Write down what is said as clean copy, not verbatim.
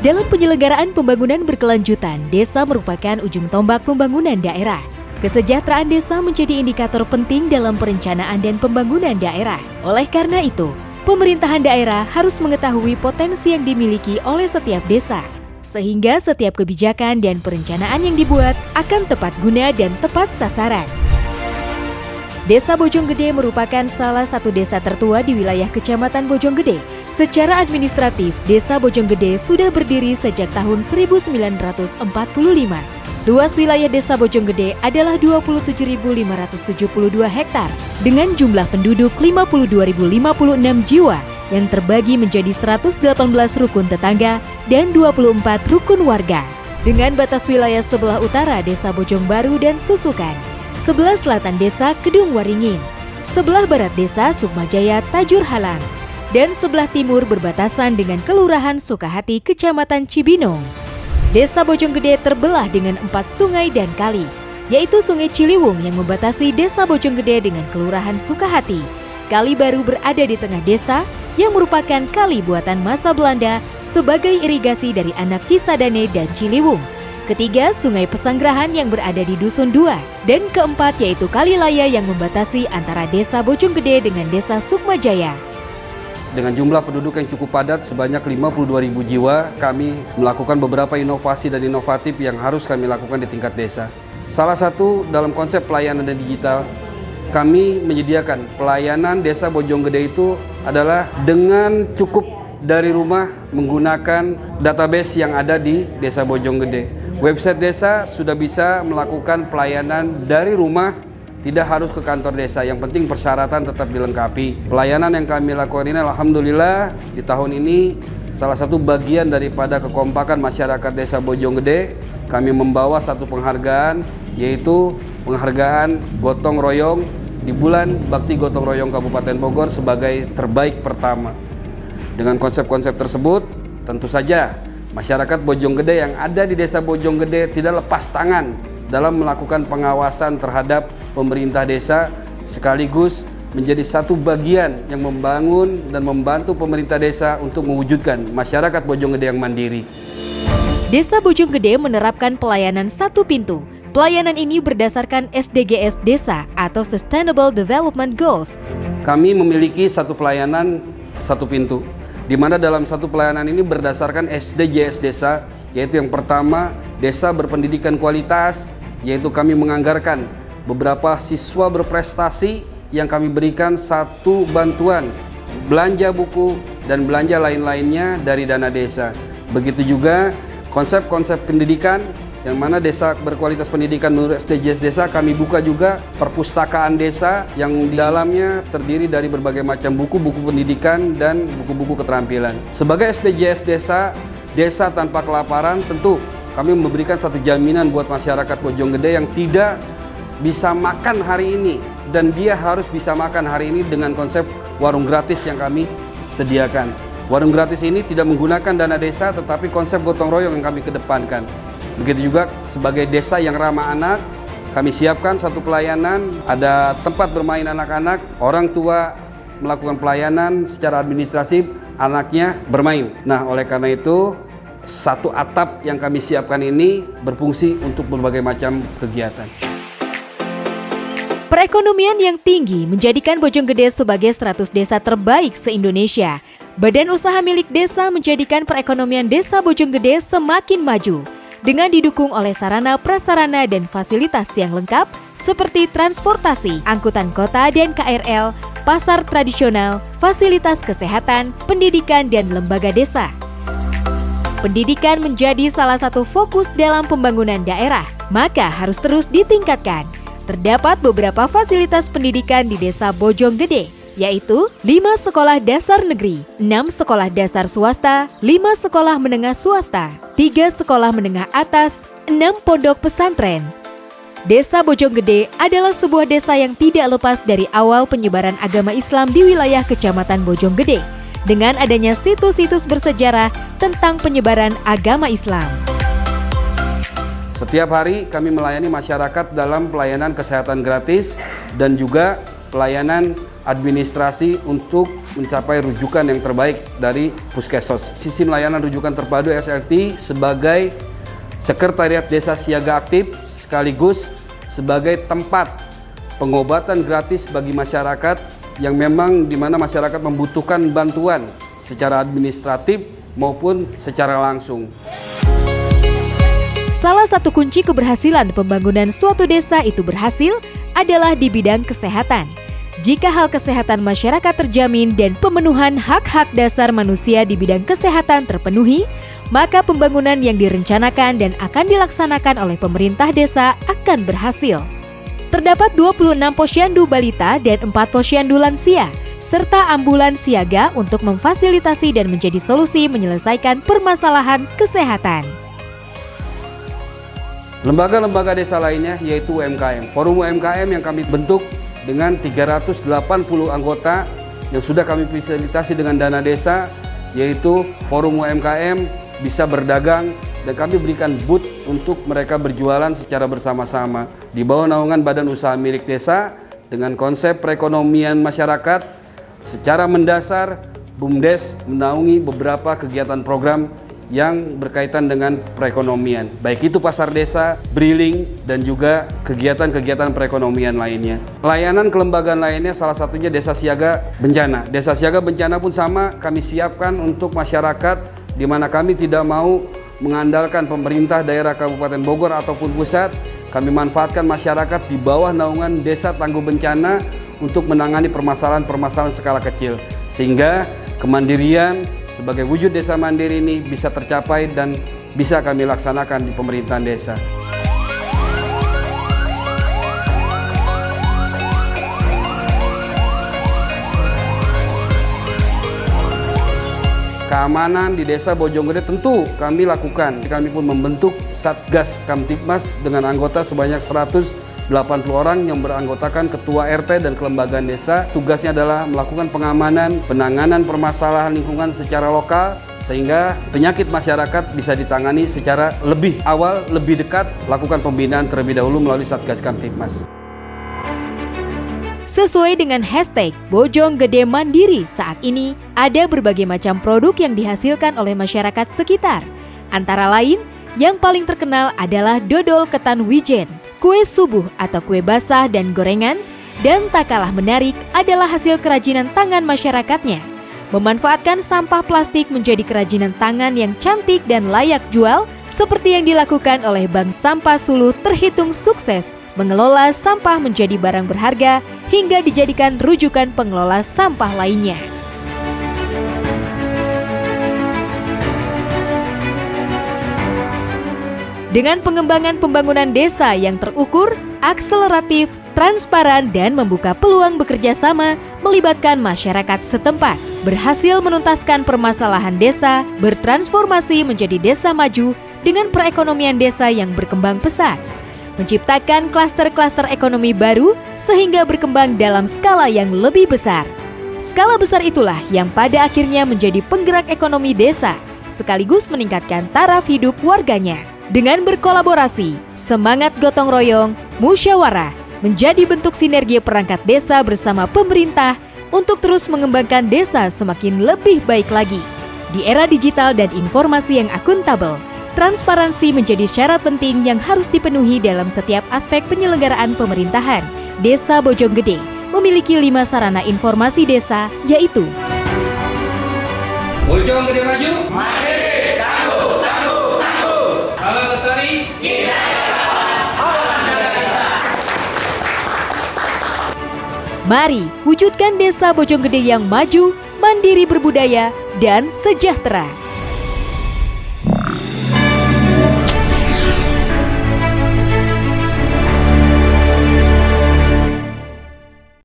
Dalam penyelenggaraan pembangunan berkelanjutan, desa merupakan ujung tombak pembangunan daerah. Kesejahteraan desa menjadi indikator penting dalam perencanaan dan pembangunan daerah. Oleh karena itu, pemerintahan daerah harus mengetahui potensi yang dimiliki oleh setiap desa, sehingga setiap kebijakan dan perencanaan yang dibuat akan tepat guna dan tepat sasaran. Desa Bojonggede merupakan salah satu desa tertua di wilayah Kecamatan Bojonggede. Secara administratif, Desa Bojonggede sudah berdiri sejak tahun 1945. Luas wilayah Desa Bojonggede adalah 27.572 hektar dengan jumlah penduduk 52.056 jiwa yang terbagi menjadi 118 rukun tetangga dan 24 rukun warga. Dengan batas wilayah sebelah utara Desa Bojongbaru dan Susukan, sebelah selatan Desa Kedung Waringin, sebelah barat Desa Sukmajaya Tajur Halang, dan sebelah timur berbatasan dengan Kelurahan Sukahati Kecamatan Cibinong. Desa Bojonggede terbelah dengan 4 sungai dan kali, yaitu Sungai Ciliwung yang membatasi Desa Bojonggede dengan Kelurahan Sukahati. Kali Baru berada di tengah desa yang merupakan kali buatan masa Belanda sebagai irigasi dari anak Cisadane dan Ciliwung. Ketiga, Sungai Pesanggerahan yang berada di Dusun 2. Dan keempat yaitu Kali Laya yang membatasi antara Desa Bojonggede dengan Desa Sukmajaya. Dengan jumlah penduduk yang cukup padat sebanyak 52.000 jiwa, kami melakukan beberapa inovasi dan inovatif yang harus kami lakukan di tingkat desa. Salah satu dalam konsep pelayanan dan digital, kami menyediakan pelayanan Desa Bojonggede itu adalah dengan cukup dari rumah menggunakan database yang ada di Desa Bojonggede. Website desa sudah bisa melakukan pelayanan dari rumah, tidak harus ke kantor desa. Yang penting persyaratan tetap dilengkapi. Pelayanan yang kami lakukan ini alhamdulillah di tahun ini salah satu bagian daripada kekompakan masyarakat Desa Bojonggede. Kami membawa satu penghargaan, yaitu penghargaan gotong royong di bulan Bakti Gotong Royong Kabupaten Bogor sebagai terbaik pertama. Dengan konsep-konsep tersebut, tentu saja masyarakat Bojonggede yang ada di Desa Bojonggede tidak lepas tangan dalam melakukan pengawasan terhadap pemerintah desa, sekaligus menjadi satu bagian yang membangun dan membantu pemerintah desa untuk mewujudkan masyarakat Bojonggede yang mandiri. Desa Bojonggede menerapkan pelayanan satu pintu. Pelayanan ini berdasarkan SDGs Desa atau Sustainable Development Goals. Kami memiliki satu pelayanan satu pintu, di mana dalam satu pelayanan ini berdasarkan SDGs Desa, yaitu yang pertama, desa berpendidikan kualitas, yaitu kami menganggarkan beberapa siswa berprestasi yang kami berikan satu bantuan, belanja buku dan belanja lain-lainnya dari dana desa. Begitu juga konsep-konsep pendidikan, yang mana desa berkualitas pendidikan menurut SDGs Desa, kami buka juga perpustakaan desa yang di dalamnya terdiri dari berbagai macam buku-buku pendidikan dan buku-buku keterampilan. Sebagai SDGs Desa, desa tanpa kelaparan, tentu kami memberikan satu jaminan buat masyarakat Bojonggede yang tidak bisa makan hari ini, dan dia harus bisa makan hari ini dengan konsep warung gratis yang kami sediakan. Warung gratis ini tidak menggunakan dana desa, tetapi konsep gotong royong yang kami kedepankan. Begitu juga sebagai desa yang ramah anak, kami siapkan satu pelayanan, ada tempat bermain anak-anak, orang tua melakukan pelayanan secara administratif, anaknya bermain. Nah, oleh karena itu, satu atap yang kami siapkan ini berfungsi untuk berbagai macam kegiatan. Perekonomian yang tinggi menjadikan Bojonggede sebagai 100 desa terbaik se-Indonesia. Badan usaha milik desa menjadikan perekonomian Desa Bojonggede semakin maju dengan didukung oleh sarana prasarana dan fasilitas yang lengkap seperti transportasi, angkutan kota dan KRL, pasar tradisional, fasilitas kesehatan, pendidikan, dan lembaga desa. Pendidikan menjadi salah satu fokus dalam pembangunan daerah, maka harus terus ditingkatkan. Terdapat beberapa fasilitas pendidikan di Desa Bojonggede, yaitu 5 sekolah dasar negeri, 6 sekolah dasar swasta, 5 sekolah menengah swasta, 3 sekolah menengah atas, 6 pondok pesantren. Desa Bojonggede adalah sebuah desa yang tidak lepas dari awal penyebaran agama Islam di wilayah Kecamatan Bojonggede, dengan adanya situs-situs bersejarah tentang penyebaran agama Islam. Setiap hari kami melayani masyarakat dalam pelayanan kesehatan gratis dan juga pelayanan administrasi untuk mencapai rujukan yang terbaik dari Puskesos. Sistem layanan rujukan terpadu SLT sebagai sekretariat desa siaga aktif sekaligus sebagai tempat pengobatan gratis bagi masyarakat yang memang di mana masyarakat membutuhkan bantuan secara administratif maupun secara langsung. Salah satu kunci keberhasilan pembangunan suatu desa itu berhasil adalah di bidang kesehatan. Jika hal kesehatan masyarakat terjamin dan pemenuhan hak-hak dasar manusia di bidang kesehatan terpenuhi, maka pembangunan yang direncanakan dan akan dilaksanakan oleh pemerintah desa akan berhasil. Terdapat 26 posyandu balita dan 4 posyandu lansia, serta ambulan siaga untuk memfasilitasi dan menjadi solusi menyelesaikan permasalahan kesehatan. Lembaga-lembaga desa lainnya yaitu UMKM. Forum UMKM yang kami bentuk dengan 380 anggota yang sudah kami fasilitasi dengan dana desa, yaitu Forum UMKM bisa berdagang dan kami berikan booth untuk mereka berjualan secara bersama-sama di bawah naungan Badan Usaha Milik Desa dengan konsep perekonomian masyarakat. Secara mendasar, BUMDes menaungi beberapa kegiatan program yang berkaitan dengan perekonomian, baik itu pasar desa, briling, dan juga kegiatan-kegiatan perekonomian lainnya. Layanan kelembagaan lainnya salah satunya Desa Siaga Bencana. Desa Siaga Bencana pun sama kami siapkan untuk masyarakat, di mana kami tidak mau mengandalkan pemerintah daerah Kabupaten Bogor ataupun pusat. Kami manfaatkan masyarakat di bawah naungan Desa Tangguh Bencana untuk menangani permasalahan-permasalahan skala kecil, sehingga kemandirian sebagai wujud desa mandiri ini bisa tercapai dan bisa kami laksanakan di pemerintahan desa. Keamanan di desa Bojonggede tentu kami lakukan. Kami pun membentuk Satgas Kamtibmas dengan anggota sebanyak 180 orang yang beranggotakan ketua RT dan kelembagaan desa. Tugasnya adalah melakukan pengamanan, penanganan permasalahan lingkungan secara lokal sehingga penyakit masyarakat bisa ditangani secara lebih awal, lebih dekat, lakukan pembinaan terlebih dahulu melalui Satgas Kamtibmas. Sesuai dengan hashtag Bojonggede Mandiri saat ini, ada berbagai macam produk yang dihasilkan oleh masyarakat sekitar. Antara lain, yang paling terkenal adalah dodol ketan wijen, kue subuh atau kue basah dan gorengan, dan tak kalah menarik adalah hasil kerajinan tangan masyarakatnya. Memanfaatkan sampah plastik menjadi kerajinan tangan yang cantik dan layak jual, seperti yang dilakukan oleh Bank Sampah Suluh terhitung sukses mengelola sampah menjadi barang berharga hingga dijadikan rujukan pengelola sampah lainnya. Dengan pengembangan pembangunan desa yang terukur, akseleratif, transparan, dan membuka peluang bekerja sama melibatkan masyarakat setempat, berhasil menuntaskan permasalahan desa, bertransformasi menjadi desa maju dengan perekonomian desa yang berkembang pesat, menciptakan klaster-klaster ekonomi baru sehingga berkembang dalam skala yang lebih besar. Skala besar itulah yang pada akhirnya menjadi penggerak ekonomi desa, sekaligus meningkatkan taraf hidup warganya. Dengan berkolaborasi, semangat gotong royong, musyawarah, menjadi bentuk sinergi perangkat desa bersama pemerintah untuk terus mengembangkan desa semakin lebih baik lagi. Di era digital dan informasi yang akuntabel, transparansi menjadi syarat penting yang harus dipenuhi dalam setiap aspek penyelenggaraan pemerintahan. Desa Bojonggede memiliki 5 sarana informasi desa, yaitu Bojonggede maju, mandiri, tangguh, tangguh, tangguh. Salam lestari, kita Mari wujudkan desa Bojonggede yang maju, mandiri berbudaya, dan sejahtera.